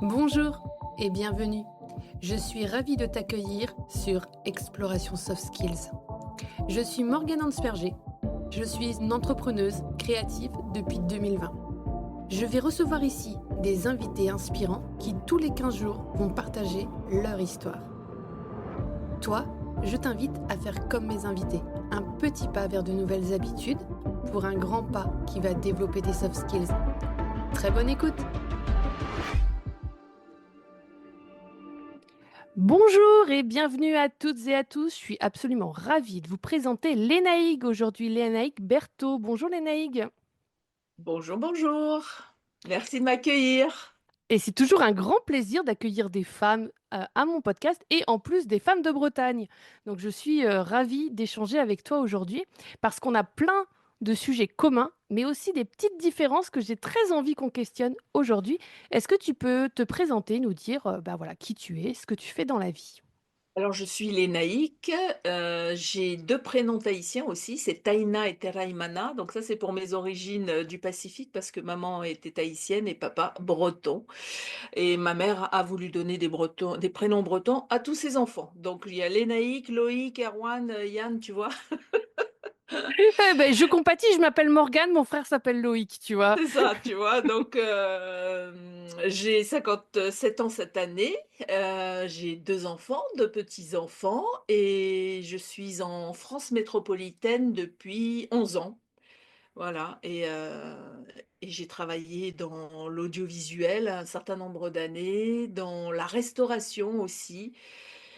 Bonjour et bienvenue. Je suis ravie de t'accueillir sur Exploration Soft Skills. Je suis Morgane Hansperger. Je suis une entrepreneuse créative depuis 2020. Je vais recevoir ici des invités inspirants qui tous les 15 jours vont partager leur histoire. Toi, je t'invite à faire comme mes invités, un petit pas vers de nouvelles habitudes pour un grand pas qui va développer tes soft skills. Très bonne écoute! Bonjour et bienvenue à toutes et à tous. Je suis absolument ravie de vous présenter Lénaïque aujourd'hui, Lénaïque Berthaud. Bonjour Lénaïque. Bonjour, bonjour. Merci de m'accueillir. Et c'est toujours un grand plaisir d'accueillir des femmes à mon podcast et en plus des femmes de Bretagne. Donc je suis ravie d'échanger avec toi aujourd'hui parce qu'on a plein de sujets communs, mais aussi des petites différences que j'ai très envie qu'on questionne aujourd'hui. Est-ce que tu peux te présenter, nous dire voilà, qui tu es, ce que tu fais dans la vie? Alors, je suis Lénaïque, j'ai 2 prénoms tahitiens aussi, c'est Taïna et Teraïmana. Donc ça, c'est pour mes origines, du Pacifique parce que maman était tahitienne et papa breton et ma mère a voulu donner des prénoms bretons à tous ses enfants. Donc il y a Lénaïque, Loïc, Erwan, Yann, tu vois? Eh ben, je compatis, je m'appelle Morgane, mon frère s'appelle Loïc, tu vois. C'est ça, tu vois? Donc j'ai 57 ans cette année, j'ai 2 enfants, 2 petits-enfants et je suis en France métropolitaine depuis 11 ans. Voilà et j'ai travaillé dans l'audiovisuel un certain nombre d'années, dans la restauration aussi.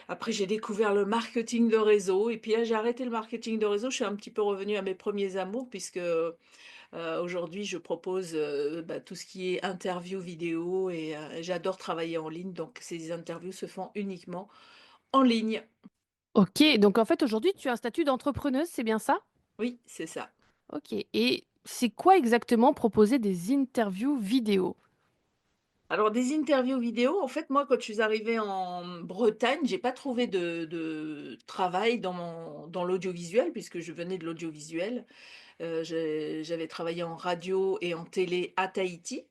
Après j'ai découvert le marketing de réseau et puis là j'ai arrêté le marketing de réseau, je suis un petit peu revenue à mes premiers amours puisque aujourd'hui, je propose, tout ce qui est interview vidéo et j'adore travailler en ligne, donc ces interviews se font uniquement en ligne. Ok, donc en fait aujourd'hui tu as un statut d'entrepreneuse, c'est bien ça? Oui, c'est ça. Ok, et c'est quoi exactement proposer des interviews vidéo? Alors des interviews vidéo, en fait, moi, quand je suis arrivée en Bretagne, j'ai pas trouvé de travail dans l'audiovisuel puisque je venais de l'audiovisuel. J'avais travaillé en radio et en télé à Tahiti.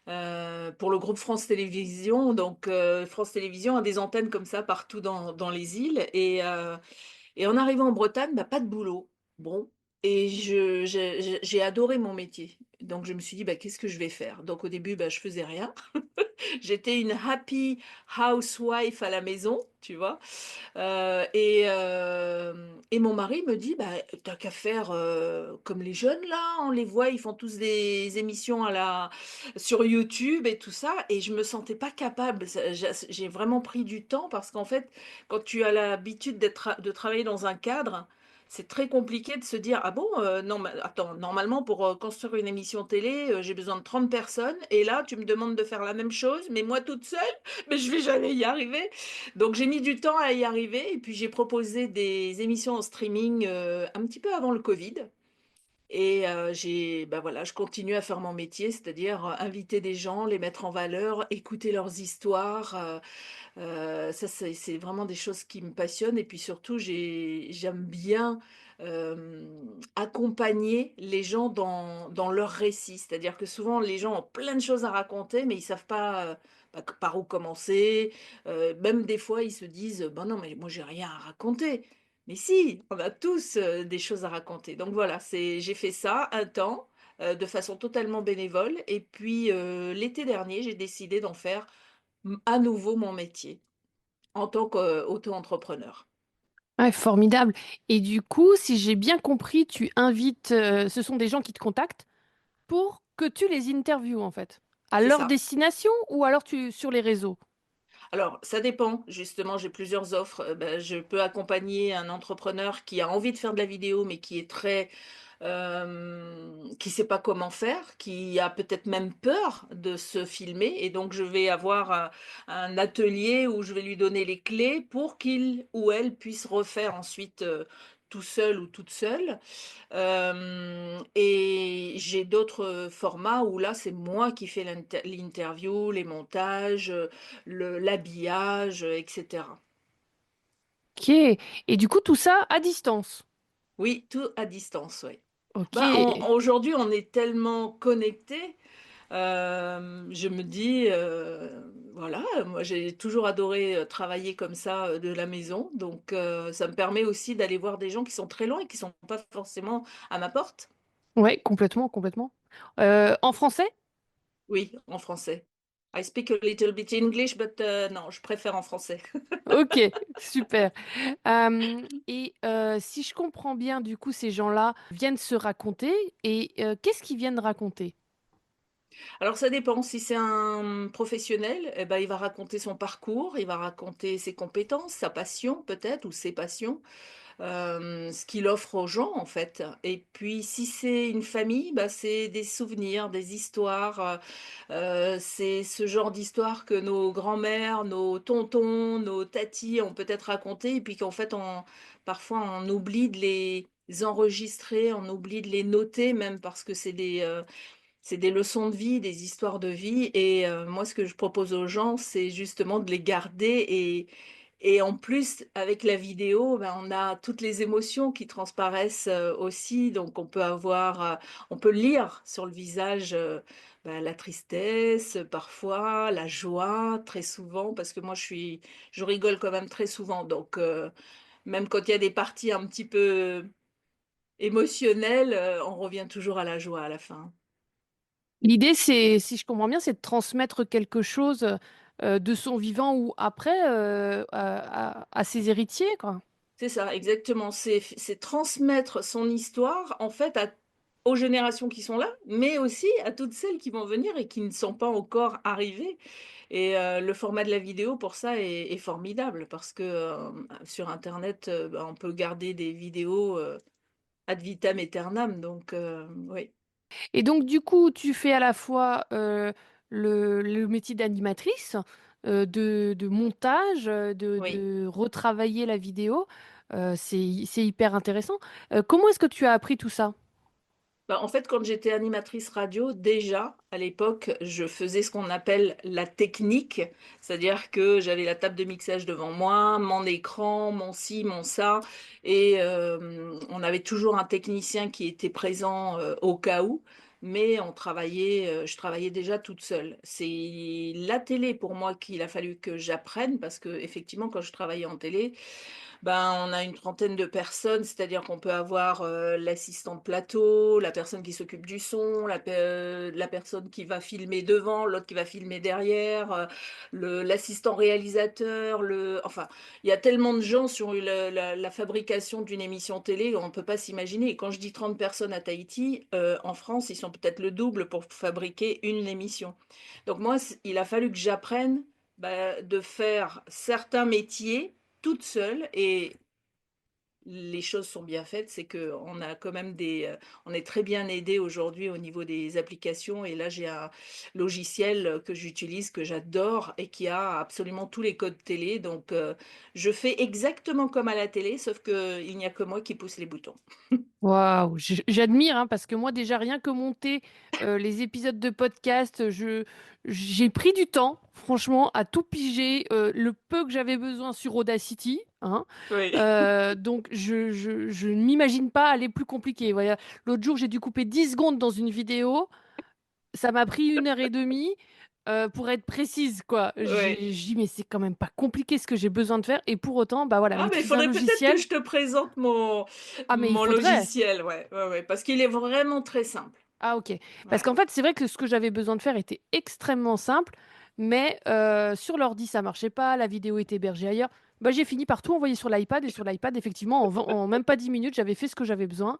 Pour le groupe France Télévisions. Donc, France Télévisions a des antennes comme ça partout dans les îles et en arrivant en Bretagne, pas de boulot. Bon et j'ai adoré mon métier. Donc je me suis dit: «Bah, qu'est-ce que je vais faire?» Donc au début, je faisais rien. J'étais une happy housewife à la maison, tu vois? Et mon mari me dit: «Tu qu'à faire, comme les jeunes là, on les voit, ils font tous des émissions sur YouTube et tout ça» et je me sentais pas capable. J'ai vraiment pris du temps parce qu'en fait, quand tu as l'habitude de travailler dans un cadre, c'est très compliqué de se dire: «Ah bon, non mais attends, normalement pour, construire une émission télé, j'ai besoin de 30 personnes et là tu me demandes de faire la même chose, mais moi toute seule, mais je vais jamais y arriver». Donc j'ai mis du temps à y arriver et puis j'ai proposé des émissions en streaming, un petit peu avant le covid et voilà, je continue à faire mon métier, c'est-à-dire, inviter des gens, les mettre en valeur, écouter leurs histoires, ça c'est vraiment des choses qui me passionnent et puis surtout j'aime bien, accompagner les gens dans leur récit. C'est-à-dire que souvent les gens ont plein de choses à raconter, mais ils savent pas, par où commencer. Même des fois ils se disent: «Ben non, mais moi j'ai rien à raconter». Mais si, on a tous, des choses à raconter. Donc voilà, j'ai fait ça un temps, de façon totalement bénévole et puis, l'été dernier, j'ai décidé d'en faire à nouveau mon métier, en tant qu'auto-entrepreneur. Ouais, formidable. Et du coup, si j'ai bien compris, tu invites, ce sont des gens qui te contactent pour que tu les interviewes en fait, à C'est leur ça. destination ou alors sur les réseaux? Alors ça dépend, justement, j'ai plusieurs offres, je peux accompagner un entrepreneur qui a envie de faire de la vidéo, mais qui est très, qui sait pas comment faire, qui a peut-être même peur de se filmer et donc je vais avoir un atelier où je vais lui donner les clés pour qu'il ou elle puisse refaire ensuite, tout seul ou toute seule. Et j'ai d'autres formats où là, c'est moi qui fais l'interview, les montages, l'habillage, et cetera. Ok. Et du coup, tout ça à distance. Oui, tout à distance, oui. Ok. Aujourd'hui, on est tellement connectés, Je me dis, voilà, moi j'ai toujours adoré, travailler comme ça, de la maison, donc ça me permet aussi d'aller voir des gens qui sont très loin et qui sont pas forcément à ma porte. Ouais, complètement, complètement. En français? Oui, en français. I speak a little bit English, but non, je préfère en français. Ok, super. Si je comprends bien, du coup, ces gens-là viennent se raconter. Et qu'est-ce qu'ils viennent raconter? Alors ça dépend, si c'est un professionnel, eh ben, il va raconter son parcours, il va raconter ses compétences, sa passion peut-être ou ses passions. Ce qu'il offre aux gens, en fait. Et puis si c'est une famille, bah, c'est des souvenirs, des histoires, c'est ce genre d'histoire que nos grands-mères, nos tontons, nos tatis ont peut-être raconté et puis qu'en fait parfois on oublie de les enregistrer, on oublie de les noter même parce que c'est des leçons de vie, des histoires de vie et moi ce que je propose aux gens, c'est justement de les garder et en plus, avec la vidéo, ben, on a toutes les émotions qui transparaissent, aussi. Donc on peut lire sur le visage, bah, la tristesse, parfois, la joie, très souvent, parce que moi je rigole quand même très souvent. Donc même quand il y a des parties un petit peu émotionnelles, on revient toujours à la joie à la fin. L'idée, c'est, si je comprends bien, c'est de transmettre quelque chose de son vivant ou après à ses héritiers, quoi. C'est ça, exactement. C'est transmettre son histoire, en fait, aux générations qui sont là, mais aussi à toutes celles qui vont venir et qui ne sont pas encore arrivées. Et le format de la vidéo pour ça est formidable parce que, sur internet, bah, on peut garder des vidéos, ad vitam aeternam donc oui. Et donc, du coup, tu fais à la fois le métier d'animatrice, de montage, Oui. de retravailler la vidéo. C'est hyper intéressant. Comment est-ce que tu as appris tout ça? Bah, en fait, quand j'étais animatrice radio, déjà, à l'époque, je faisais ce qu'on appelle la technique, c'est-à-dire que j'avais la table de mixage devant moi, mon écran, mon ci, mon ça, et on avait toujours un technicien qui était présent au cas où, mais je travaillais déjà toute seule. C'est la télé pour moi qu'il a fallu que j'apprenne, parce que effectivement, quand je travaillais en télé, ben, on a une trentaine de personnes, c'est-à-dire qu'on peut avoir, l'assistant de plateau, la personne qui s'occupe du son, la personne qui va filmer devant, l'autre qui va filmer derrière, le l'assistant réalisateur, enfin, il y a tellement de gens sur la fabrication d'une émission télé, on ne peut pas s'imaginer et quand je dis 30 personnes à Tahiti, en France, ils sont peut-être le double pour fabriquer une émission. Donc moi, il a fallu que j'apprenne, bah, de faire certains métiers toute seule et les choses sont bien faites, c'est qu'on a quand même on est très bien aidé aujourd'hui au niveau des applications et là j'ai un logiciel que j'utilise, que j'adore et qui a absolument tous les codes télé donc je fais exactement comme à la télé sauf qu'il n'y a que moi qui pousse les boutons. Waouh, j'admire, hein, parce que moi déjà rien que monter les épisodes de podcast, j'ai pris du temps, franchement, à tout piger, le peu que j'avais besoin sur Audacity, hein. Oui. Donc je ne m'imagine pas aller plus compliqué. Voilà. L'autre jour j'ai dû couper 10 secondes dans une vidéo, ça m'a pris 1 heure et demie pour être précise, quoi. Ouais. Je dis mais c'est quand même pas compliqué ce que j'ai besoin de faire et pour autant bah voilà Ah mais il maîtriser un faudrait peut-être que logiciel. je te présente Ah mais il mon faudrait. logiciel, ouais, ouais, ouais, parce qu'il est vraiment très simple. Ah ok. Parce Ouais. qu'en fait, c'est vrai que ce que j'avais besoin de faire était extrêmement simple, mais sur l'ordi, ça marchait pas, la vidéo était hébergée ailleurs. Bah, j'ai fini par tout envoyer sur l'iPad, et sur l'iPad, effectivement, en même pas 10 minutes, j'avais fait ce que j'avais besoin,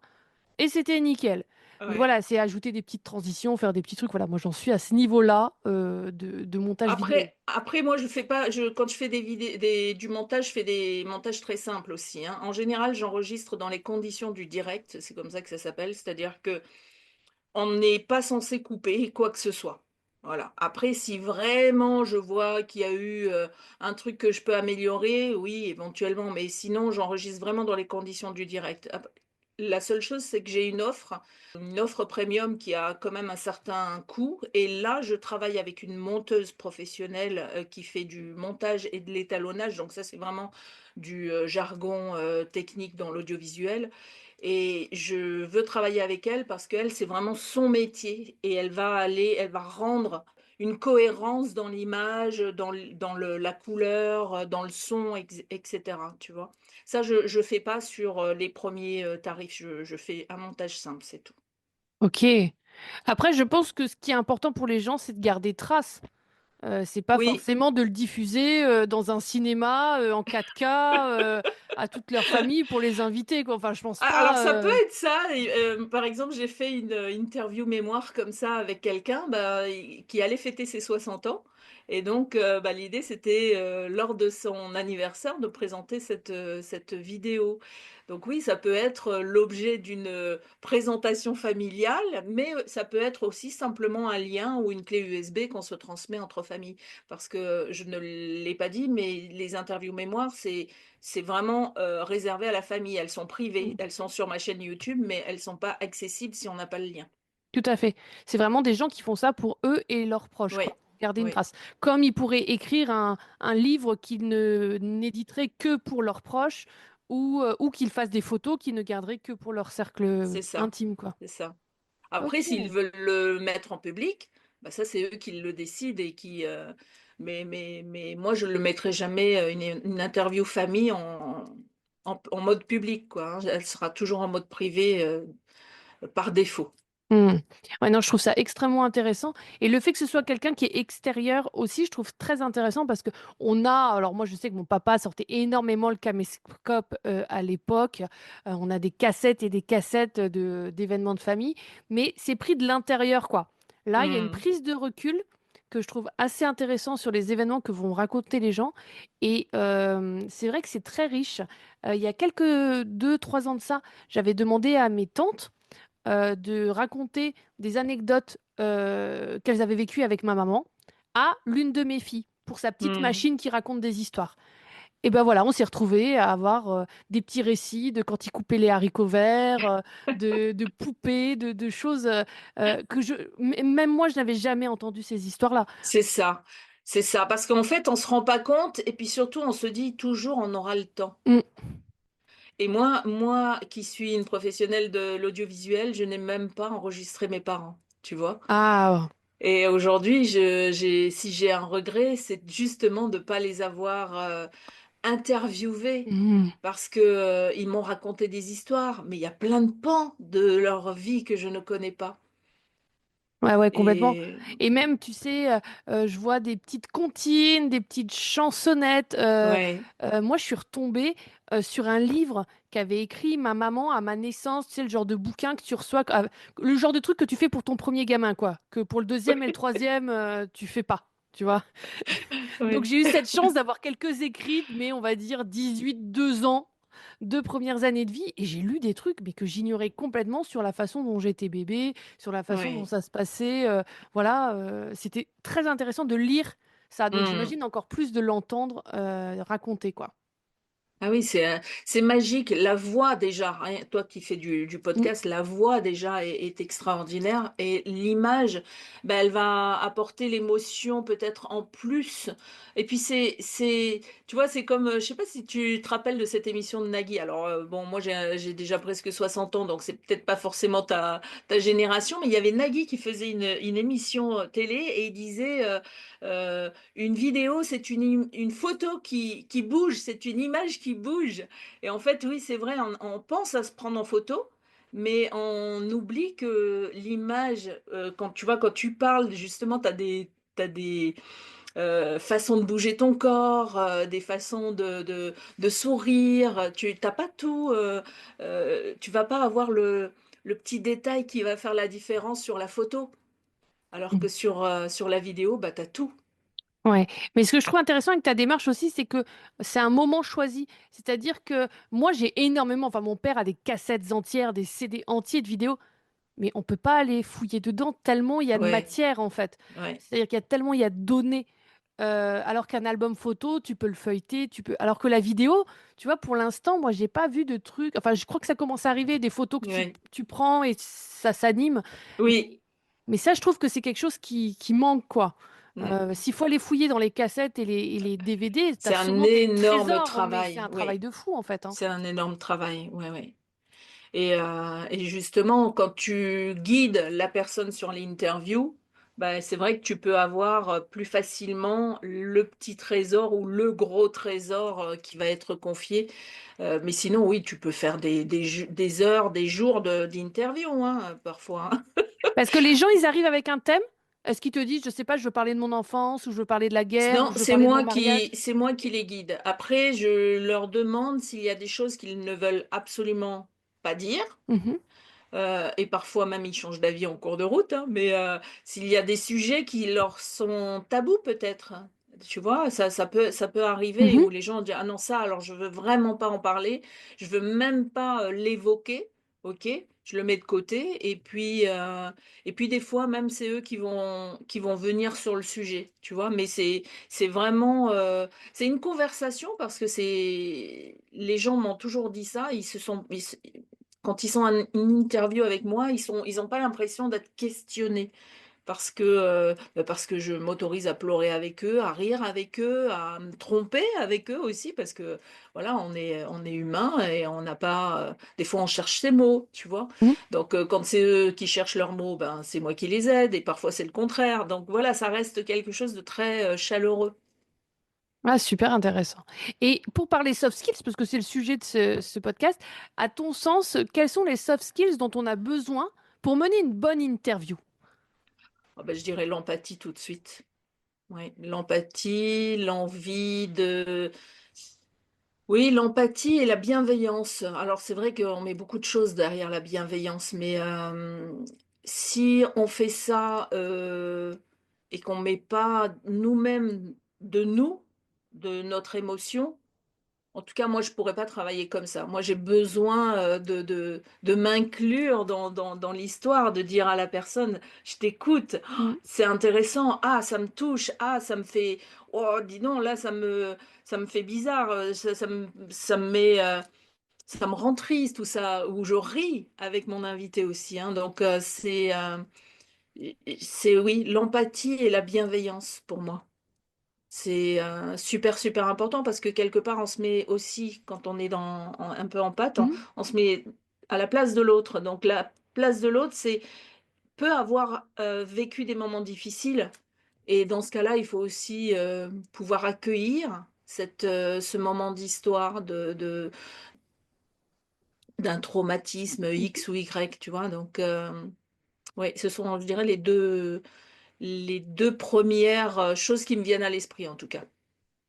et c'était nickel. Mais Ouais. voilà, c'est ajouter des petites transitions, faire des petits trucs. Voilà, moi j'en suis à ce niveau-là de montage vidéo. Après moi je fais pas quand je fais du montage, je fais des montages très simples aussi, hein. En général, j'enregistre dans les conditions du direct, c'est comme ça que ça s'appelle, c'est-à-dire que on n'est pas censé couper quoi que ce soit. Voilà. Après, si vraiment je vois qu'il y a eu, un truc que je peux améliorer, oui, éventuellement, mais sinon j'enregistre vraiment dans les conditions du direct. La seule chose, c'est que j'ai une offre premium qui a quand même un certain coût et là, je travaille avec une monteuse professionnelle, qui fait du montage et de l'étalonnage, donc ça, c'est vraiment du, jargon, technique dans l'audiovisuel et je veux travailler avec elle parce qu'elle, c'est vraiment son métier et elle va rendre une cohérence dans l'image, dans la couleur, dans le son, et cetera, tu vois? Ça, je fais pas sur, les premiers tarifs, je fais un montage simple, c'est tout. OK. Après, je pense que ce qui est important pour les gens, c'est de garder trace. C'est pas Oui. forcément de le diffuser, dans un cinéma, en 4K, à toute leur famille pour les inviter, quoi. Enfin, je pense Alors pas, ça peut être ça et par exemple, j'ai fait une, interview mémoire comme ça avec quelqu'un, bah, qui allait fêter ses 60 ans et donc bah, l'idée c'était, lors de son anniversaire de présenter cette vidéo. Donc oui, ça peut être, l'objet d'une, présentation familiale, mais ça peut être aussi simplement un lien ou une clé USB qu'on se transmet entre familles. Parce que je ne l'ai pas dit, mais les interviews mémoires, c'est vraiment, réservé à la famille. Elles sont privées, mmh, elles sont sur ma chaîne YouTube, mais elles sont pas accessibles si on n'a pas le lien. tout à fait. C'est vraiment des gens qui font ça pour eux et leurs proches, Oui, quoi, pour garder une oui, trace. Comme ils pourraient écrire un livre qu'ils ne n'éditeraient que pour leurs proches ou qu'ils fassent des photos qu'ils ne garderaient que pour leur cercle, c'est ça, intime, quoi. c'est ça. Après, s'ils OK. veulent le mettre en public, bah, ça, c'est eux qui le décident et qui, mais moi, je ne le mettrai jamais, une interview famille en mode public, quoi, hein. Elle sera toujours en mode privé, par défaut. Mmh. Ouais, non, je trouve ça extrêmement intéressant et le fait que ce soit quelqu'un qui est extérieur aussi, je trouve très intéressant parce qu'on a alors moi, je sais que mon papa sortait énormément le caméscope, à l'époque. On a des cassettes et des cassettes, d'événements de famille, mais c'est pris de l'intérieur, quoi. Là, il y a une Mmh. prise de recul que je trouve assez intéressant sur les événements que vont raconter les gens et c'est vrai que c'est très riche. Il y a quelques 2, 3 ans de ça, j'avais demandé à mes tantes de raconter des anecdotes qu'elles avaient vécues avec ma maman à l'une de mes filles pour sa petite Mmh. machine qui raconte des histoires. Et ben voilà, on s'est retrouvés à avoir des petits récits de quand ils coupaient les haricots verts, de poupées, de choses que même moi, je n'avais jamais entendu ces histoires-là. C'est ça, parce qu'en fait, on se rend pas compte et puis surtout, on se dit toujours: «On aura le temps». Mm. Et moi qui suis une professionnelle de l'audiovisuel, je n'ai même pas enregistré mes parents, tu vois? Ah, Et aujourd'hui, si j'ai un regret, c'est justement de pas les avoir, interviewés mm. parce que, ils m'ont raconté des histoires, mais il y a plein de pans de leur vie que je ne connais pas Ouais, ouais, complètement. et Et même, tu sais, je vois des petites comptines, des petites chansonnettes. ouais. Moi, je suis retombée sur un livre qu'avait écrit ma maman à ma naissance. Tu sais, le genre de bouquin que tu reçois, le genre de truc que tu fais pour ton premier gamin, quoi. Que pour le deuxième et le troisième, tu fais pas, tu vois. Donc, Oui, j'ai eu cette chance d'avoir quelques écrits, mais on va dire 2 ans, 2 premières années de vie, et j'ai lu des trucs, mais que j'ignorais complètement sur la façon dont j'étais bébé, sur la façon dont ouais. ça se passait. Voilà, c'était très intéressant de lire ça. Donc, Mmh. j'imagine encore plus de l'entendre raconter, quoi. Ah oui, c'est magique. La voix déjà, rien toi qui fais du Mm. podcast, la voix déjà est extraordinaire et l'image, bah, elle va apporter l'émotion peut-être en plus et puis c'est tu vois, c'est comme, je sais pas si tu te rappelles de cette émission de Nagui? Alors, bon, moi j'ai déjà presque 60 ans, donc c'est peut-être pas forcément ta génération, mais il y avait Nagui qui faisait une émission, télé et il disait, une vidéo, c'est une photo qui bouge, c'est une image qui bouge et en fait, oui, c'est vrai, on pense à se prendre en photo, mais on oublie que l'image, quand tu vois, quand tu parles, justement, tu as des, façons de bouger ton corps, des façons de sourire, tu as pas tout, tu vas pas avoir le petit détail qui va faire la différence sur la photo, alors que sur la vidéo, bah, tu as tout. Ouais, mais ce que je trouve intéressant avec ta démarche aussi, c'est que c'est un moment choisi. C'est-à-dire que moi, j'ai énormément, enfin, mon père a des cassettes entières, des CD entiers de vidéos, mais on peut pas aller fouiller dedans tellement il y a de Ouais, matière, en fait. ouais. C'est-à-dire qu'il y a tellement il y a de données. Alors qu'un album photo, tu peux le feuilleter, tu peux. Alors que la vidéo, tu vois, pour l'instant, moi, j'ai pas vu de trucs. Enfin, je crois que ça commence à arriver, des photos que tu, Ouais. tu prends et ça s'anime. Oui. Mais ça, je trouve que c'est quelque chose qui manque, quoi. Mmh. S'il faut aller fouiller dans les cassettes et les DVD, tu as C'est un sûrement des énorme trésors, mais c'est travail, un travail oui. de fou, en fait, hein. C'est un énorme travail, ouais, ouais. Et justement, quand tu guides la personne sur l'interview, bah, c'est vrai que tu peux avoir plus facilement le petit trésor ou le gros trésor qui va être confié. Mais sinon, oui, tu peux faire des heures, des jours d'interview, hein, parfois, hein. Parce que les gens, ils arrivent avec un thème. Est-ce qu'ils te disent, je sais pas, je veux parler de mon enfance, ou je veux parler de la guerre, Non, ou je veux parler de mon mariage? c'est moi qui les guide. Après, je leur demande s'il y a des choses qu'ils ne veulent absolument pas dire. Mhm, Et parfois même ils changent d'avis en cours de route, hein, mais s'il y a des sujets qui leur sont tabous peut-être, hein. Tu vois, ça peut arriver mhm. où les gens disent: «Ah non, ça alors je veux vraiment pas en parler, je veux même pas, l'évoquer». OK, je le mets de côté et puis des fois même c'est eux qui vont venir sur le sujet, tu vois? Mais c'est vraiment, c'est une conversation parce que c'est les gens m'ont toujours dit ça, ils se quand ils sont en une interview avec moi, ils ont pas l'impression d'être questionnés parce que je m'autorise à pleurer avec eux, à rire avec eux, à me tromper avec eux aussi parce que voilà, on est humain et on n'a pas, des fois on cherche ses mots, tu vois? Mhm. Donc quand c'est eux qui cherchent leurs mots, ben, c'est moi qui les aide et parfois c'est le contraire. Donc voilà, ça reste quelque chose de très, chaleureux. Ah, super intéressant. Et pour parler soft skills, parce que c'est le sujet de ce podcast, à ton sens, quels sont les soft skills dont on a besoin pour mener une bonne interview? Ah bah, je dirais l'empathie tout de suite. Oui, l'empathie, l'envie de oui, l'empathie et la bienveillance. Alors c'est vrai qu'on met beaucoup de choses derrière la bienveillance, mais si on fait ça, et qu'on met pas nous-mêmes de nous, de notre émotion, en tout cas moi je pourrais pas travailler comme ça. Moi j'ai besoin, de m'inclure dans l'histoire, de dire à la personne: «Je t'écoute, Mm. c'est intéressant, ah ça me touche, ah ça me fait oh dis donc là ça me fait bizarre, ça me met, ça me rend triste» ou ça ou je ris avec mon invité aussi, hein, donc c'est oui, l'empathie et la bienveillance pour moi. C'est, super, super important parce que quelque part on se met aussi quand on est un peu en pâte, Mhm. on se met à la place de l'autre. Donc la place de l'autre, c'est peut avoir, vécu des moments difficiles et dans ce cas-là, il faut aussi, pouvoir accueillir ce moment d'histoire d'un traumatisme X ou Y, tu vois? Donc ouais, ce sont, je dirais, les 2 premières choses qui me viennent à l'esprit en tout cas.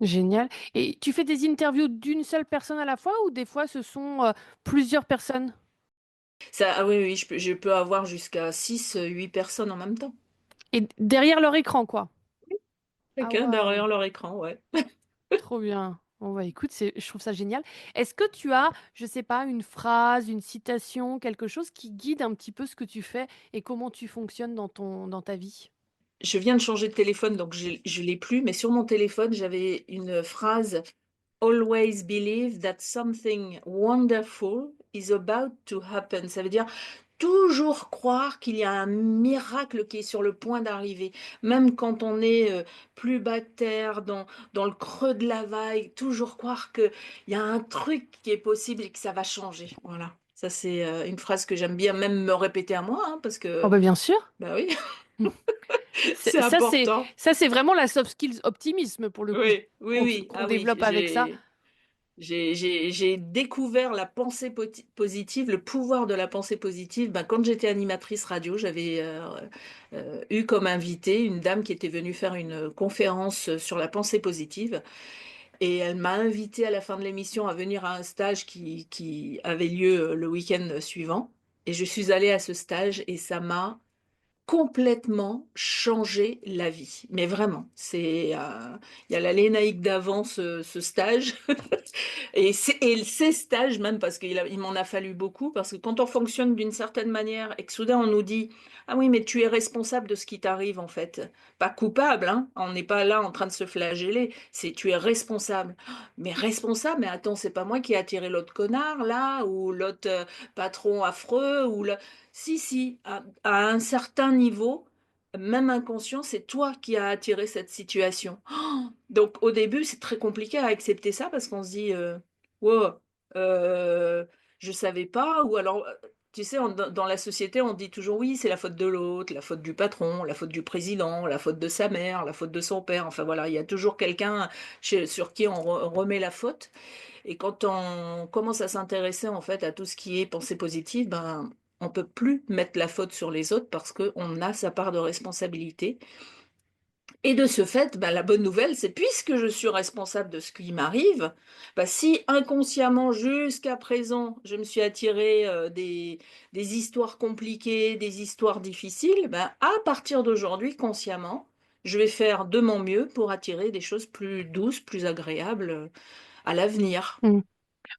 Génial. Et tu fais des interviews d'une seule personne à la fois ou des fois ce sont plusieurs personnes? Ça ah oui, oui, je peux avoir jusqu'à 6 8 personnes en même temps. Et derrière leur écran, quoi. Ah Chacun waouh, derrière leur écran, ouais. trop bien. Bon bah écoute, je trouve ça génial. Est-ce que tu as, je sais pas, une phrase, une citation, quelque chose qui guide un petit peu ce que tu fais et comment tu fonctionnes dans ta vie? Je viens de changer de téléphone, donc je l'ai plus, mais sur mon téléphone, j'avais une phrase: «Always believe that something wonderful is about to happen». Ça veut dire toujours croire qu'il y a un miracle qui est sur le point d'arriver. Même quand on est, plus bas que terre, dans le creux de la vague, toujours croire qu'il y a un truc qui est possible et que ça va changer. Voilà. Ça, c'est, une phrase que j'aime bien même me répéter à moi, hein, parce Oh que, bah bien sûr. bah, oui, Mm. c'est important. Ça c'est vraiment la soft skills optimisme pour le coup Oui, oui, oui. qu'on Ah oui, développe avec ça. j'ai découvert la pensée positive, le pouvoir de la pensée positive, ben, quand j'étais animatrice radio, j'avais, eu comme invitée une dame qui était venue faire une conférence, sur la pensée positive et elle m'a invitée à la fin de l'émission à venir à un stage qui avait lieu, le week-end suivant et je suis allée à ce stage et ça m'a complètement changé la vie. Mais vraiment, il y a la Lénaïque d'avant ce stage et ces stages même parce il m'en a fallu beaucoup parce que quand on fonctionne d'une certaine manière et que soudain on nous dit: «Ah oui, mais tu es responsable de ce qui t'arrive en fait». Pas coupable, hein, on n'est pas là en train de se flageller, c'est tu es responsable. Mais responsable? Mais attends, c'est pas moi qui ai attiré l'autre connard là ou l'autre, patron affreux ou le si, si, à un certain niveau, même inconscient, c'est toi qui as attiré cette situation. Donc au début, c'est très compliqué à accepter ça parce qu'on se dit, «Wow, heu, je savais pas ou alors, tu sais, dans la société, on dit toujours: «Oui, c'est la faute de l'autre, la faute du patron, la faute du président, la faute de sa mère, la faute de son père». Enfin voilà, il y a toujours quelqu'un sur qui on remet la faute et quand on commence à s'intéresser, en fait, à tout ce qui est pensée positive, ben, on peut plus mettre la faute sur les autres parce qu'on a sa part de responsabilité et de ce fait, bah, la bonne nouvelle, c'est puisque je suis responsable de ce qui m'arrive, bah, si inconsciemment, jusqu'à présent, je me suis attiré des histoires compliquées, des histoires difficiles, bah, à partir d'aujourd'hui, consciemment, je vais faire de mon mieux pour attirer des choses plus douces, plus agréables à l'avenir. Mm.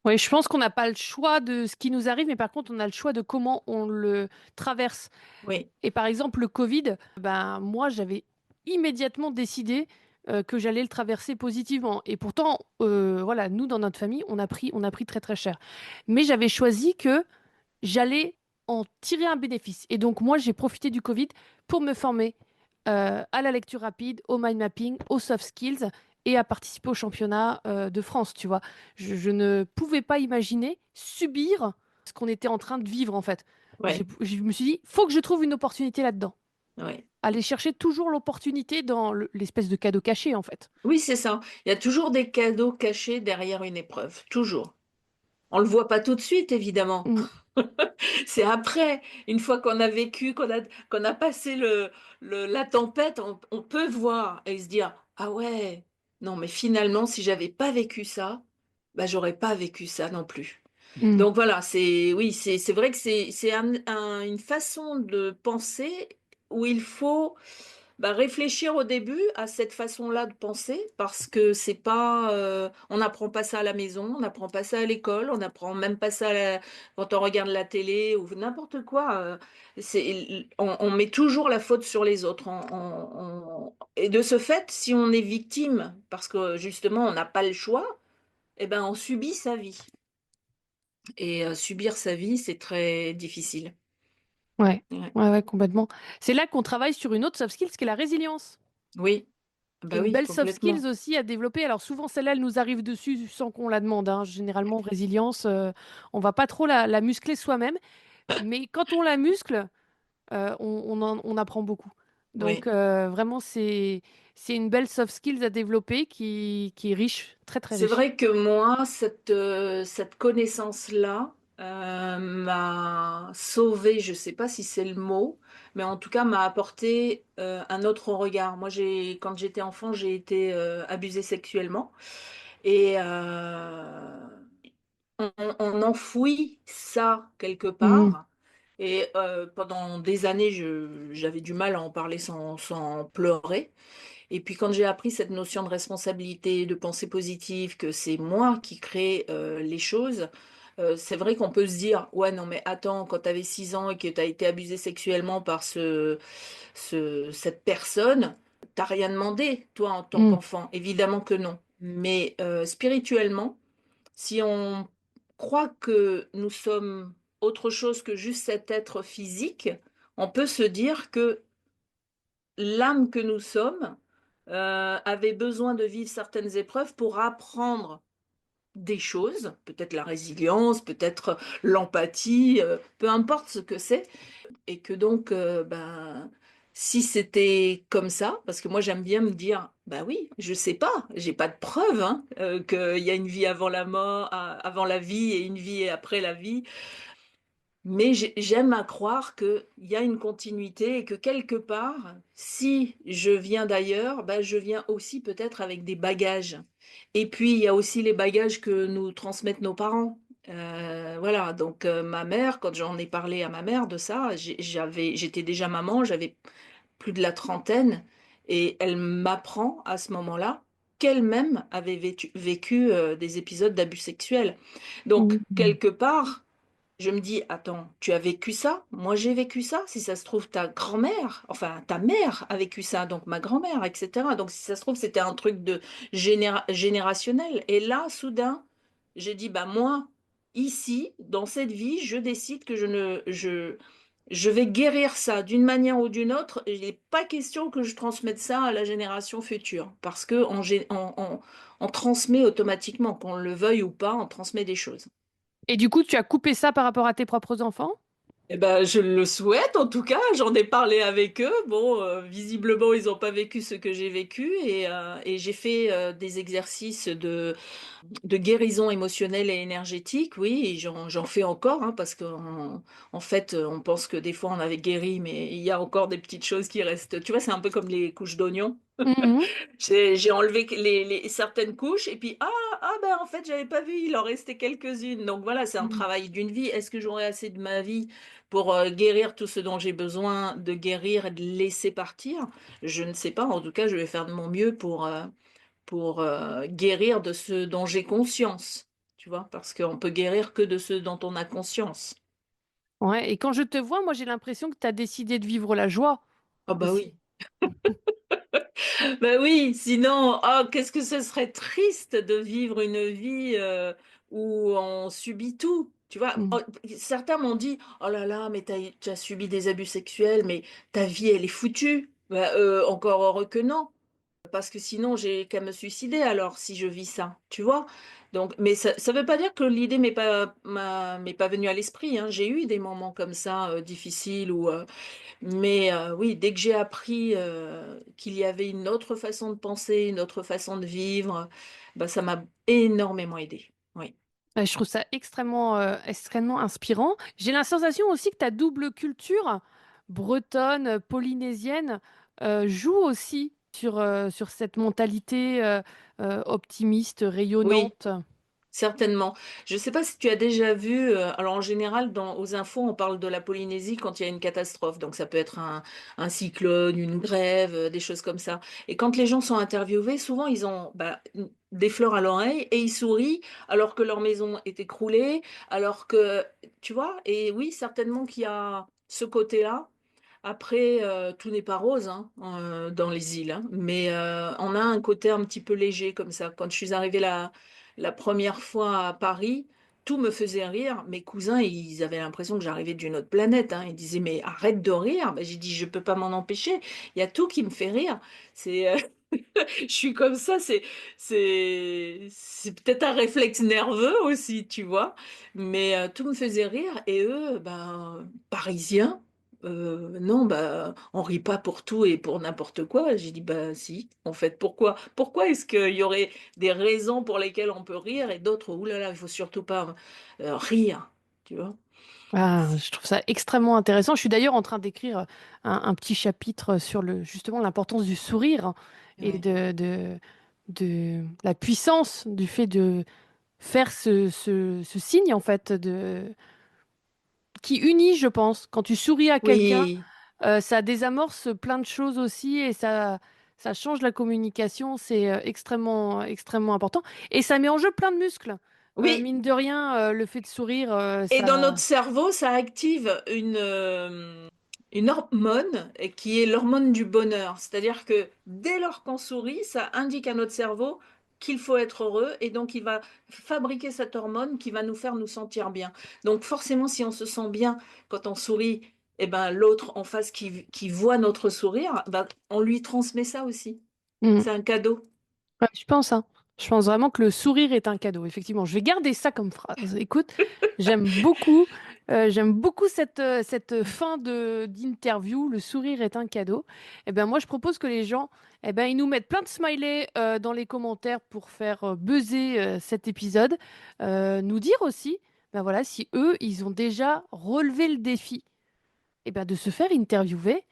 Oui, je pense qu'on n'a pas le choix de ce qui nous arrive, mais par contre, on a le choix de comment on le traverse. Oui, Et par exemple, le Covid, ben, moi, j'avais immédiatement décidé que j'allais le traverser positivement. Et pourtant, voilà, nous, dans notre famille, on a pris très, très cher. Mais j'avais choisi que j'allais en tirer un bénéfice. Et donc, moi, j'ai profité du Covid pour me former à la lecture rapide, au mind mapping, aux soft skills et à participer au championnat de France, tu vois. Je ne pouvais pas imaginer subir ce qu'on était en train de vivre, en fait. ouais, Je me suis dit, faut que je trouve une opportunité là-dedans. ouais. Aller chercher toujours l'opportunité dans l'espèce de cadeau caché, en fait. Oui, c'est ça. Il y a toujours des cadeaux cachés derrière une épreuve, toujours. On le voit pas tout de suite, évidemment. Mm, C'est après, une fois qu'on a vécu, qu'on a passé la tempête, on peut voir et se dire, ah ouais, non, mais finalement, si j'avais pas vécu ça, bah, j'aurais pas vécu ça non plus. mm. Donc voilà, oui, c'est vrai que c'est une façon de penser où il faut bah, réfléchir au début à cette façon-là de penser parce que c'est pas, on n'apprend pas ça à la maison, on n'apprend pas ça à l'école, on n'apprend même pas ça quand on regarde la télé ou n'importe quoi. On met toujours la faute sur les autres. Et de ce fait, si on est victime parce que justement on n'a pas le choix, eh ben on subit sa vie. Et subir sa vie, c'est très difficile. Ouais, Ouais. ouais, ouais, complètement. C'est là qu'on travaille sur une autre soft skill, qui est la résilience, Oui, qui est bah une oui, belle soft complètement. skills aussi à développer. Alors souvent, celle-là, elle nous arrive dessus sans qu'on la demande, hein. Généralement, résilience, on va pas trop la muscler soi-même. Mais quand on la muscle, on apprend beaucoup. Donc Oui. vraiment, c'est une belle soft skills à développer qui est riche, très très C'est riche. vrai que moi, cette connaissance-là, m'a sauvée, je ne sais pas si c'est le mot, mais en tout cas m'a apporté, un autre regard. Moi, quand j'étais enfant, j'ai été, abusée sexuellement et on enfouit ça quelque Mm, part et pendant des années, j'avais du mal à en parler sans pleurer. Et puis quand j'ai appris cette notion de responsabilité, de pensée positive, que c'est moi qui crée les choses, c'est vrai qu'on peut se dire, ouais, non, mais attends, quand tu avais 6 ans et que tu as été abusé sexuellement par cette personne, t'as rien demandé, toi, en tant mm, qu'enfant. Évidemment que non. Mais spirituellement, si on croit que nous sommes autre chose que juste cet être physique, on peut se dire que l'âme que nous sommes avait besoin de vivre certaines épreuves pour apprendre des choses, peut-être la résilience, peut-être l'empathie, peu importe ce que c'est, et que donc, ben, si c'était comme ça, parce que moi j'aime bien me dire, bah oui, je sais pas, j'ai pas de preuve hein, qu'il y a une vie avant la mort, avant la vie et une vie après la vie. Mais j'aime à croire qu'il y a une continuité et que quelque part, si je viens d'ailleurs, bah, je viens aussi peut-être avec des bagages. Et puis, il y a aussi les bagages que nous transmettent nos parents. Voilà, donc ma mère, quand j'en ai parlé à ma mère de ça, j'étais déjà maman, j'avais plus de la trentaine, et elle m'apprend à ce moment-là qu'elle-même avait vécu des épisodes d'abus sexuels. Donc, mm, quelque part, je me dis, attends, tu as vécu ça? Moi, j'ai vécu ça. Si ça se trouve, ta grand-mère, enfin, ta mère a vécu ça, donc ma grand-mère, etc. Donc, si ça se trouve, c'était un truc de générationnel. Et là, soudain, j'ai dit, bah, moi, ici, dans cette vie, je décide que je vais guérir ça d'une manière ou d'une autre. Il n'est pas question que je transmette ça à la génération future. Parce que on transmet automatiquement, qu'on le veuille ou pas, on transmet des choses. Et du coup, tu as coupé ça par rapport à tes propres enfants? Eh ben, je le souhaite, en tout cas. J'en ai parlé avec eux. Bon, visiblement, ils n'ont pas vécu ce que j'ai vécu et j'ai fait des exercices de guérison émotionnelle et énergétique. Oui, et j'en fais encore, hein, parce qu'en fait, on pense que des fois on avait guéri, mais il y a encore des petites choses qui restent. Tu vois, c'est un peu comme les couches d'oignons. Mhm. J'ai enlevé certaines couches et puis ben en fait j'avais pas vu, il en restait quelques-unes. Donc voilà, c'est un Mhm. travail d'une vie. Est-ce que j'aurai assez de ma vie pour guérir tout ce dont j'ai besoin de guérir et de laisser partir? Je ne sais pas. En tout cas, je vais faire de mon mieux pour guérir de ce dont j'ai conscience. Tu vois, parce qu'on peut guérir que de ce dont on a conscience. Ouais, et quand je te vois, moi j'ai l'impression que tu as décidé de vivre la joie Ah bah aussi. oui. Ben oui, sinon, qu'est-ce que ce serait triste de vivre une vie où on subit tout. Tu vois, Mhm. certains m'ont dit, oh là là, mais tu as subi des abus sexuels, mais ta vie, elle est foutue. Ben, encore heureux que non, parce que sinon, j'ai qu'à me suicider alors si je vis ça, tu vois. Donc, mais ça veut pas dire que l'idée m'est pas venue à l'esprit, hein. J'ai eu des moments comme ça difficiles où mais oui, dès que j'ai appris, qu'il y avait une autre façon de penser, une autre façon de vivre, bah, ça m'a énormément aidée. Oui. Je trouve ça extrêmement inspirant. J'ai la sensation aussi que ta double culture, bretonne, polynésienne, joue aussi sur cette mentalité optimiste, Oui, rayonnante. certainement. Je ne sais pas si tu as déjà vu, alors en général, aux infos, on parle de la Polynésie quand il y a une catastrophe. Donc ça peut être un cyclone, une grève, des choses comme ça. Et quand les gens sont interviewés, souvent ils ont des fleurs à l'oreille et ils sourient alors que leur maison est écroulée, alors que, tu vois, et oui, certainement qu'il y a ce côté-là. Après, tout n'est pas rose, hein, dans les îles, hein, mais on a un côté un petit peu léger comme ça. Quand je suis arrivée la première fois à Paris, tout me faisait rire. Mes cousins, ils avaient l'impression que j'arrivais d'une autre planète, hein. Ils disaient, mais arrête de rire. Ben, j'ai dit, je peux pas m'en empêcher. Il y a tout qui me fait rire. C'est, je suis comme ça. C'est peut-être un réflexe nerveux aussi, tu vois. Mais tout me faisait rire. Et eux, ben, parisiens. Non, bah, on rit pas pour tout et pour n'importe quoi. J'ai dit, bah si, en fait, pourquoi? Pourquoi est-ce qu'il y aurait des raisons pour lesquelles on peut rire et d'autres, oulala, il faut surtout pas rire, tu vois? Ah, je trouve ça extrêmement intéressant. Je suis d'ailleurs en train d'écrire un petit chapitre sur justement l'importance du sourire et Ouais. de la puissance du fait de faire ce signe en fait qui unit, je pense. Quand tu souris à quelqu'un, Oui, ça désamorce plein de choses aussi et ça change la communication. C'est extrêmement important. Et ça met en jeu plein de muscles. oui. Mine de rien, le fait de sourire, Et dans notre ça. cerveau, ça active une hormone qui est l'hormone du bonheur. C'est-à-dire que dès lors qu'on sourit, ça indique à notre cerveau qu'il faut être heureux et donc il va fabriquer cette hormone qui va nous faire nous sentir bien. Donc forcément, si on se sent bien quand on sourit, eh ben, l'autre en face qui voit notre sourire, ben, on lui transmet ça aussi. Mm. C'est un cadeau. Ouais, je pense, hein. Je pense vraiment que le sourire est un cadeau. Effectivement, je vais garder ça comme phrase. Écoute, j'aime beaucoup cette fin d'interview. Le sourire est un cadeau. Eh ben moi, je propose que les gens, eh ben, ils nous mettent plein de smileys dans les commentaires pour faire buzzer cet épisode. Nous dire aussi, ben voilà, si eux, ils ont déjà relevé le défi eh ben, de se faire interviewer,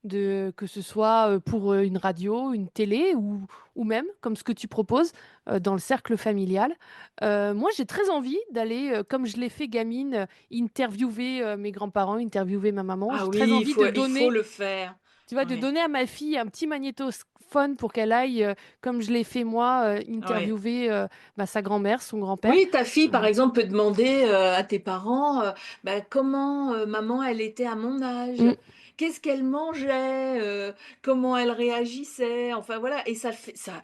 que ce soit pour une radio, une télé ou même, comme ce que tu proposes, dans le cercle familial. Moi, j'ai très envie d'aller, comme je l'ai fait gamine, interviewer mes grands-parents, interviewer ma maman. Ah J'ai très oui, envie il faut le faire. de Oui, donner à ma fille un petit magnétophone pour qu'elle aille, comme je l'ai fait moi, oui. interviewer sa grand-mère, son grand-père. Oui, ta fille, par exemple, peut demander à tes parents bah, comment maman, elle était à mon âge, Mm, qu'est-ce qu'elle mangeait, comment elle réagissait, enfin voilà, et ça fait ça,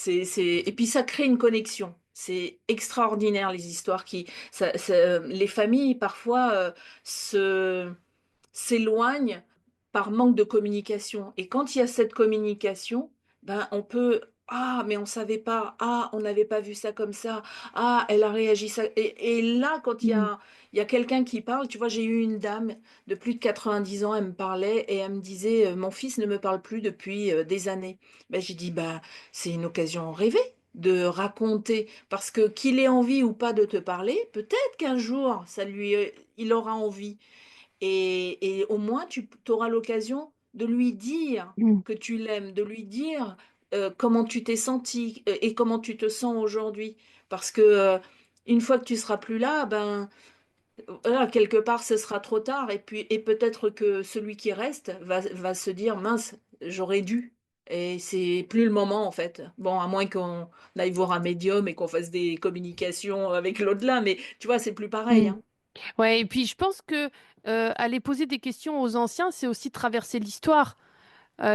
et puis ça crée une connexion. C'est extraordinaire les histoires les familles parfois se s'éloignent par manque de communication. Et quand il y a cette communication, ben on peut «Ah, mais on savait pas. Ah, on n'avait pas vu ça comme ça. Ah, elle a réagi ça» et là, quand Mmh. il y a quelqu'un qui parle, tu vois? J'ai eu une dame de plus de 90 ans, elle me parlait et elle me disait, «Mon fils ne me parle plus depuis, des années». Ben, j'ai dit: «Bah, c'est une occasion rêvée de raconter» parce que qu'il ait envie ou pas de te parler, peut-être qu'un jour ça lui, il aura envie. Et au moins tu auras l'occasion de lui dire Mmh. que tu l'aimes, de lui dire, comment tu t'es senti, et comment tu te sens aujourd'hui. Parce que, une fois que tu seras plus là, ben, voilà, quelque part ce sera trop tard et puis et peut-être que celui qui reste va se dire: «Mince, j'aurais dû» et c'est plus le moment en fait. Bon, à moins qu'on aille voir un médium et qu'on fasse des communications avec l'au-delà, mais tu vois, c'est plus pareil, Mmh. hein. Ouais et puis je pense que, aller poser des questions aux anciens, c'est aussi traverser l'histoire.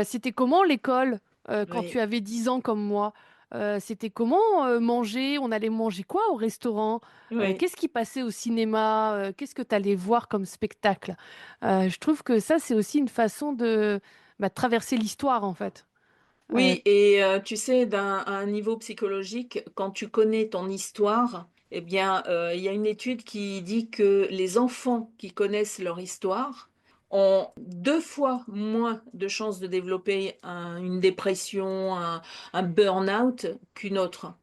C'était comment l'école, quand tu Oui, avais 10 ans comme moi? C'était comment, manger? On allait manger quoi au restaurant? oui. Qu'est-ce qui passait au cinéma? Qu'est-ce que tu allais voir comme spectacle? Je trouve que ça, c'est aussi une façon de, bah, de traverser l'histoire, en fait. Heu, Oui et tu sais, à un niveau psychologique, quand tu connais ton histoire, eh bien, il y a une étude qui dit que les enfants qui connaissent leur histoire ont 2 fois moins de chances de développer une dépression, un burn-out qu'une autre.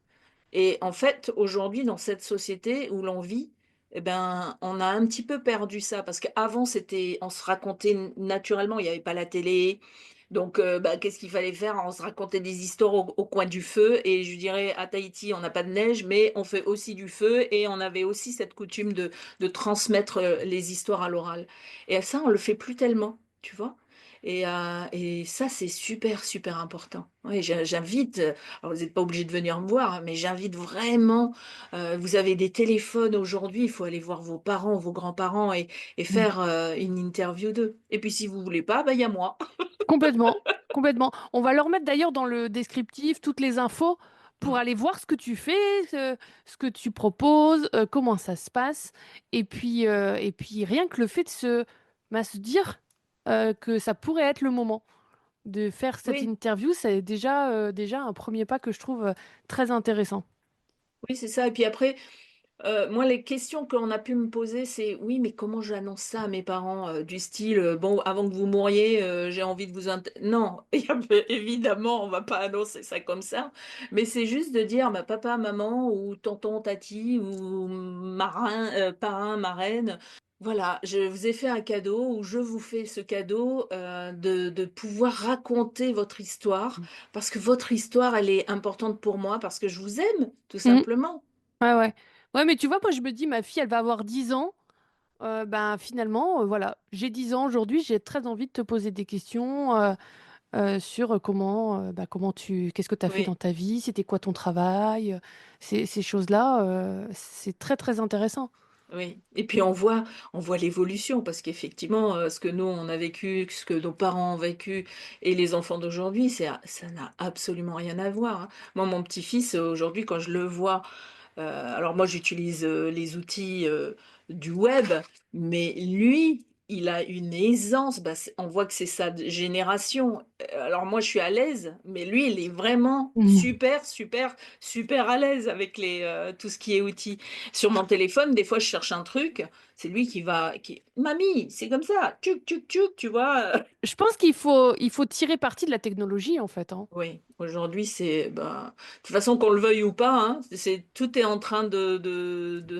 Et en fait, aujourd'hui, dans cette société où l'on vit, eh ben, on a un petit peu perdu ça parce qu'avant, c'était on se racontait naturellement, il y avait pas la télé. Donc, bah, qu'est-ce qu'il fallait faire? On se racontait des histoires au coin du feu et je dirais à Tahiti, on n'a pas de neige, mais on fait aussi du feu et on avait aussi cette coutume de transmettre, les histoires à l'oral. Et ça, on le fait plus tellement, tu vois? Et ça, c'est super, super important. Oui, j'invite, alors vous n'êtes pas obligé de venir me voir, hein, mais j'invite vraiment, vous avez des téléphones aujourd'hui, il faut aller voir vos parents, vos grands-parents et mmh. faire, une interview d'eux. Et puis si vous voulez pas, bah, il y a moi. Complètement, complètement. On va leur mettre d'ailleurs dans le descriptif toutes les infos pour aller voir ce que tu fais, ce que tu proposes, comment ça se passe. Et puis rien que le fait de bah, se dire que ça pourrait être le moment de faire cette Oui. interview, c'est déjà un premier pas que je trouve très intéressant. Oui, c'est ça et puis après, moi les questions qu'on a pu me poser, c'est: «Oui, mais comment j'annonce ça à mes parents?» Du style, «Bon, avant que vous mouriez, j'ai envie de vous int» non, il y a évidemment, on va pas annoncer ça comme ça, mais c'est juste de dire: «Bah, papa, maman ou tonton, tati ou marin, parrain, marraine, voilà, je vous ai fait un cadeau ou je vous fais ce cadeau, de pouvoir raconter votre histoire parce que votre histoire, elle est importante pour moi parce que je vous aime, tout Mhm. simplement». Ouais, ouais. Ouais, mais tu vois, moi je me dis, ma fille, elle va avoir 10 ans. Ben finalement, voilà, j'ai 10 ans aujourd'hui, j'ai très envie de te poser des questions. Sur comment, bah, qu'est-ce que tu as fait dans Oui. ta vie, c'était quoi ton travail, ces choses-là, c'est très, très intéressant. Oui et puis on voit l'évolution parce qu'effectivement, ce que nous on a vécu, ce que nos parents ont vécu et les enfants d'aujourd'hui, ça n'a absolument rien à voir, hein. Moi, mon petit-fils, aujourd'hui, quand je le vois, alors moi j'utilise, les outils, du web, mais lui, il a une aisance, bah, on voit que c'est sa génération. Alors moi je suis à l'aise, mais lui il est vraiment Mmh. super, super, super à l'aise avec tout ce qui est outils. Sur mon téléphone, des fois je cherche un truc, c'est lui qui: «Mamie, c'est comme ça, tchouk tchouk tchouk», tu vois? Je pense il faut tirer parti de la technologie, en fait, hein. Oui, aujourd'hui, c'est bah, de toute façon, qu'on le veuille ou pas, hein, tout est en train de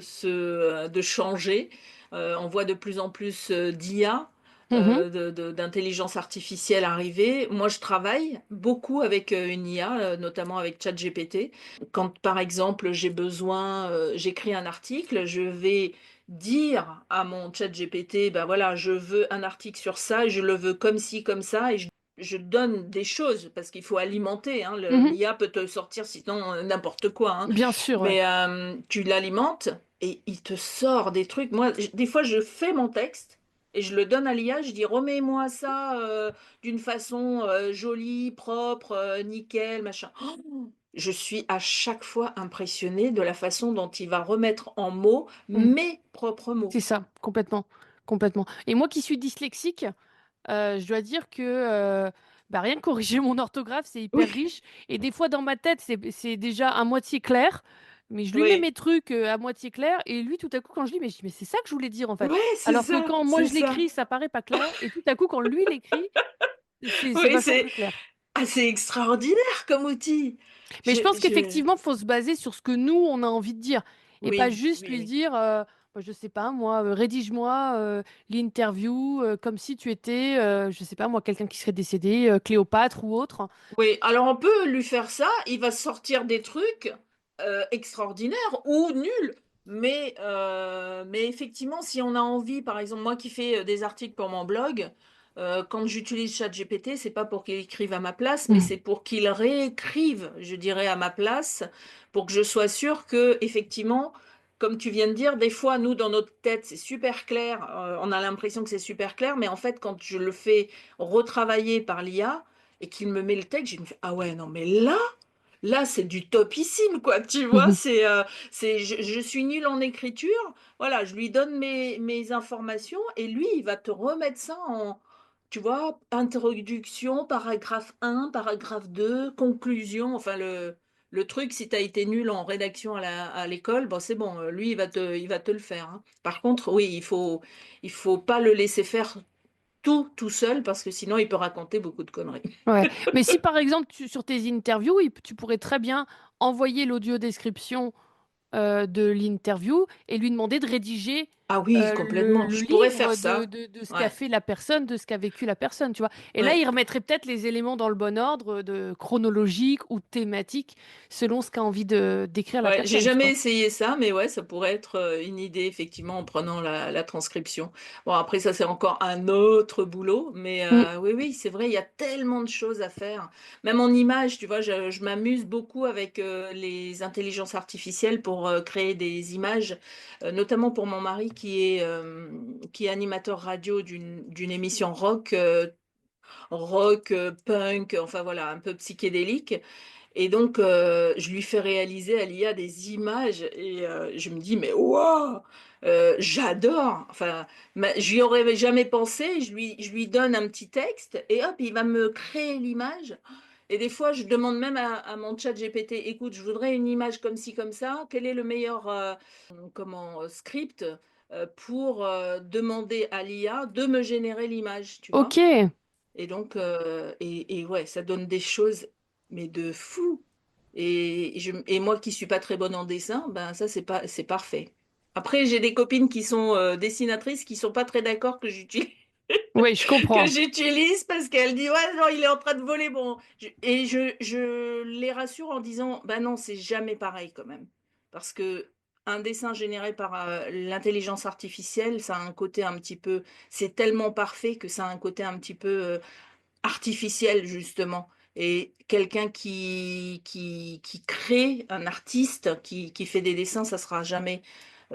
changer. On voit de plus en plus, d'IA, Mmh. d'intelligence artificielle arriver. Moi, je travaille beaucoup avec, une IA, notamment avec ChatGPT. Quand, par exemple, j'écris un article, je vais dire à mon ChatGPT: «Ben, voilà, je veux un article sur ça et je le veux comme ci, comme ça» et je donne des choses parce qu'il faut alimenter, hein, Mmh. l'IA peut te sortir sinon, n'importe quoi, hein. Bien sûr, ouais. Mais, tu l'alimentes et il te sort des trucs. Moi, des fois, je fais mon texte et je le donne à l'IA, je dis: «Remets-moi ça, d'une façon, jolie, propre, nickel, machin». Je suis à chaque fois impressionnée de la façon dont il va remettre en mots Mmh. mes propres mots. C'est ça, complètement, complètement. Et moi qui suis dyslexique, je dois dire que, Bah, rien que corriger mon orthographe, c'est hyper Oui, riche. Et des fois, dans ma tête, c'est déjà à moitié clair. Mais je lui mets oui, mes trucs à moitié clair. Et lui, tout à coup, quand je lis, mais je dis, mais c'est ça que je voulais dire, en fait. ouais, Alors que quand moi, c'est je ça. l'écris, ça paraît pas clair. Et tout à coup, quand lui l'écrit, c'est Oui, vachement c'est plus clair. assez extraordinaire comme outil. Mais je pense Je qu'effectivement, il faut se baser sur ce que nous, on a envie de dire. Et pas oui, juste oui, lui oui. dire, bah, je sais pas, moi, rédige-moi l'interview comme si tu étais, je sais pas, moi, quelqu'un qui serait décédé, Cléopâtre ou autre. Oui, alors on peut lui faire ça, il va sortir des trucs extraordinaires ou nuls. Mais effectivement, si on a envie, par exemple, moi qui fais des articles pour mon blog, quand j'utilise ChatGPT, c'est pas pour qu'il écrive à ma place, mais c'est pour qu'il réécrive, je dirais, à ma place, pour que je sois sûre que, effectivement, comme tu viens de dire, des fois, nous, dans notre tête, c'est super clair, on a l'impression que c'est super clair, mais en fait, quand je le fais retravailler par l'IA, et qu'il me met le texte, je me fais, ah ouais, non, mais là, c'est du topissime, quoi, tu vois, je suis nulle en écriture, voilà, je lui donne mes informations, et lui, il va te remettre ça en, tu vois, introduction, paragraphe 1, paragraphe 2, conclusion, enfin, le truc, si tu as été nul en rédaction à l'école, bon, c'est bon, lui, il va te le faire, hein. Par contre, oui, il faut pas le laisser faire tout seul, parce que sinon, il peut raconter beaucoup de conneries. Ouais. Mais si par exemple sur tes interviews, tu pourrais très bien envoyer l'audio description de l'interview et lui demander de rédiger Ah oui, le, complètement. le Je pourrais faire livre ça. de ce qu'a Ouais, fait la personne, de ce qu'a vécu la personne, tu vois. Et là, ouais. il remettrait peut-être les éléments dans le bon ordre, de chronologique ou thématique, selon ce qu'a envie de d'écrire la Ouais, j'ai personne, tu jamais vois. essayé ça, mais ouais, ça pourrait être une idée, effectivement, en prenant la transcription. Bon, après, ça, c'est encore un autre boulot, mais Mm. oui, oui, c'est vrai, il y a tellement de choses à faire. Même en image, tu vois, je m'amuse beaucoup avec les intelligences artificielles pour créer des images, notamment pour mon mari qui est animateur radio d'une émission rock, punk, enfin voilà, un peu psychédélique. Et donc, je lui fais réaliser à l'IA des images et je me dis, mais waouh, j'adore. Enfin, j'y aurais jamais pensé. Je lui donne un petit texte et hop, il va me créer l'image. Et des fois, je demande même à mon chat GPT, écoute, je voudrais une image comme ci, comme ça. Quel est le meilleur script pour demander à l'IA de me générer l'image, tu vois? Ok. Et donc, et ouais, ça donne des choses, mais de fou. Et moi qui suis pas très bonne en dessin, ben ça c'est parfait. Après, j'ai des copines qui sont dessinatrices qui sont pas très d'accord que j'utilise Oui, je que comprends. j'utilise parce qu'elles disent ouais non il est en train de voler bon. Et je les rassure en disant bah non c'est jamais pareil quand même parce que un dessin généré par l'intelligence artificielle, ça a un côté un petit peu, c'est tellement parfait que ça a un côté un petit peu artificiel justement. Et quelqu'un qui crée, un artiste qui fait des dessins, ça sera jamais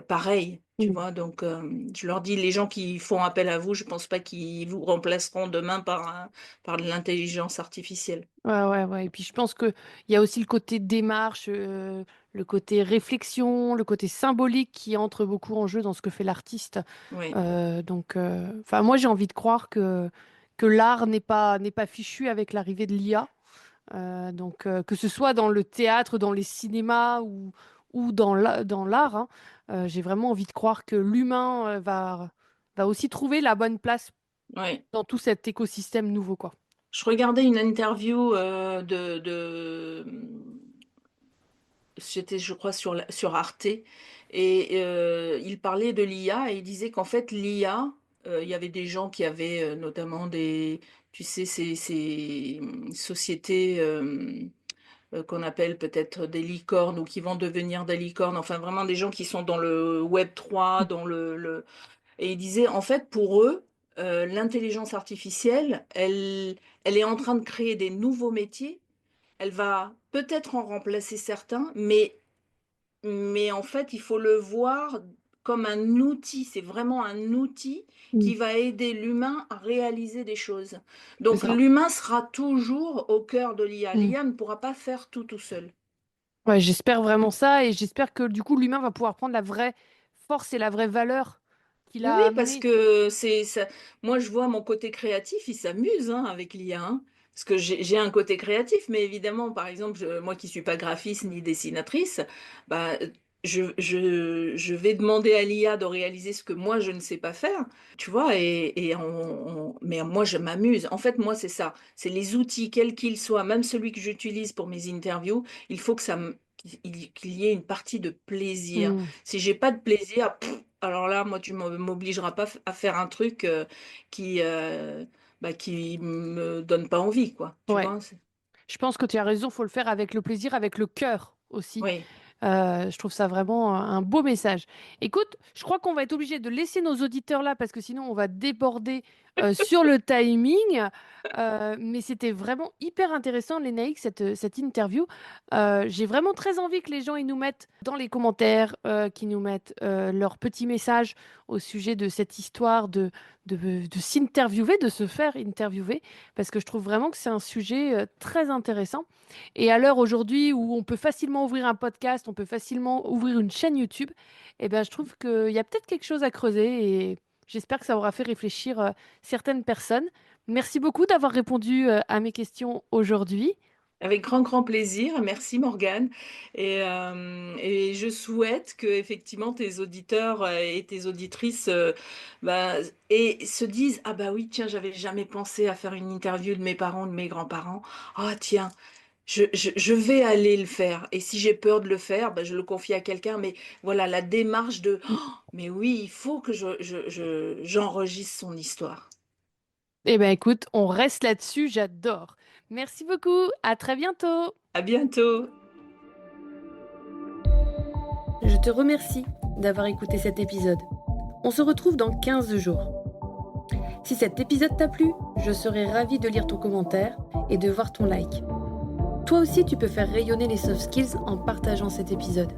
pareil, tu Mm. vois. Donc, je leur dis, les gens qui font appel à vous, je pense pas qu'ils vous remplaceront demain par de l'intelligence artificielle. Ouais, ouais, ouais. Et puis je pense qu'il y a aussi le côté démarche, le côté réflexion, le côté symbolique qui entre beaucoup en jeu dans ce que fait l'artiste. Oui, Donc, enfin, moi j'ai envie de croire que l'art n'est pas fichu avec l'arrivée de l'IA. Donc, que ce soit dans le théâtre, dans les cinémas ou dans l'art, hein, j'ai vraiment envie de croire que l'humain va aussi trouver la bonne place oui. dans tout cet écosystème nouveau, quoi. Je regardais une interview c'était, je crois, sur Arte, et il parlait de l'IA et il disait qu'en fait, l'IA, il y avait des gens qui avaient notamment tu sais, ces sociétés qu'on appelle peut-être des licornes ou qui vont devenir des licornes, enfin vraiment des gens qui sont dans le Web 3, et il disait, en fait, pour eux, l'intelligence artificielle, elle est en train de créer des nouveaux métiers. Elle va peut-être en remplacer certains, mais en fait, il faut le voir comme un outil. C'est vraiment un outil Mm. qui va aider l'humain à réaliser des choses. C'est Donc ça. l'humain sera toujours au cœur de l'IA. Mm. L'IA ne pourra pas faire tout seul. Ouais, j'espère vraiment ça et j'espère que du coup l'humain va pouvoir prendre la vraie force et la vraie valeur qu'il Oui, oui, a parce amenée. que c'est ça. Moi, je vois mon côté créatif, il s'amuse hein, avec l'IA, hein. Parce que j'ai un côté créatif, mais évidemment, par exemple, moi qui suis pas graphiste ni dessinatrice, bah, je vais demander à l'IA de réaliser ce que moi je ne sais pas faire, tu vois, mais moi je m'amuse. En fait, moi c'est ça, c'est les outils, quels qu'ils soient, même celui que j'utilise pour mes interviews, il faut que qu'il y ait une partie de plaisir. Hmm. Si j'ai pas de plaisir, alors là, moi tu m'obligeras pas à faire un truc qui, qui me donne pas envie, quoi. Tu Ouais, vois? je pense que tu as raison, faut le faire avec le plaisir, avec le cœur aussi. Oui. Je trouve ça vraiment un beau message. Écoute, je crois qu'on va être obligé de laisser nos auditeurs là parce que sinon on va déborder sur le timing. Mais c'était vraiment hyper intéressant, Lénaïque, cette interview. J'ai vraiment très envie que les gens ils nous mettent dans les commentaires, qu'ils nous mettent leurs petits messages au sujet de cette histoire de s'interviewer, de se faire interviewer, parce que je trouve vraiment que c'est un sujet très intéressant. Et à l'heure aujourd'hui où on peut facilement ouvrir un podcast, on peut facilement ouvrir une chaîne YouTube, eh ben, je trouve qu'il y a peut-être quelque chose à creuser et j'espère que ça aura fait réfléchir certaines personnes. Merci beaucoup d'avoir répondu à mes questions aujourd'hui. Avec grand, grand plaisir. Merci Morgane et je souhaite que effectivement tes auditeurs, et tes auditrices, bah et se disent: «Ah bah oui, tiens, j'avais jamais pensé à faire une interview de mes parents, de mes grands-parents. Ah tiens, je vais aller le faire et si j'ai peur de le faire, bah, je le confie à quelqu'un». Mais voilà, la démarche de: «Oh, mais oui, il faut que j'enregistre son histoire». Eh ben écoute, on reste là-dessus, j'adore. Merci beaucoup, à très bientôt. À bientôt. Je te remercie d'avoir écouté cet épisode. On se retrouve dans 15 jours. Si cet épisode t'a plu, je serai ravie de lire ton commentaire et de voir ton like. Toi aussi, tu peux faire rayonner les soft skills en partageant cet épisode.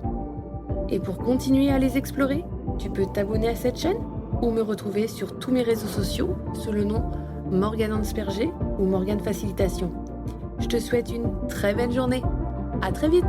Et pour continuer à les explorer, tu peux t'abonner à cette chaîne ou me retrouver sur tous mes réseaux sociaux sous le nom Morgane Ansperger ou Morgane Facilitation. Je te souhaite une très belle journée. À très vite!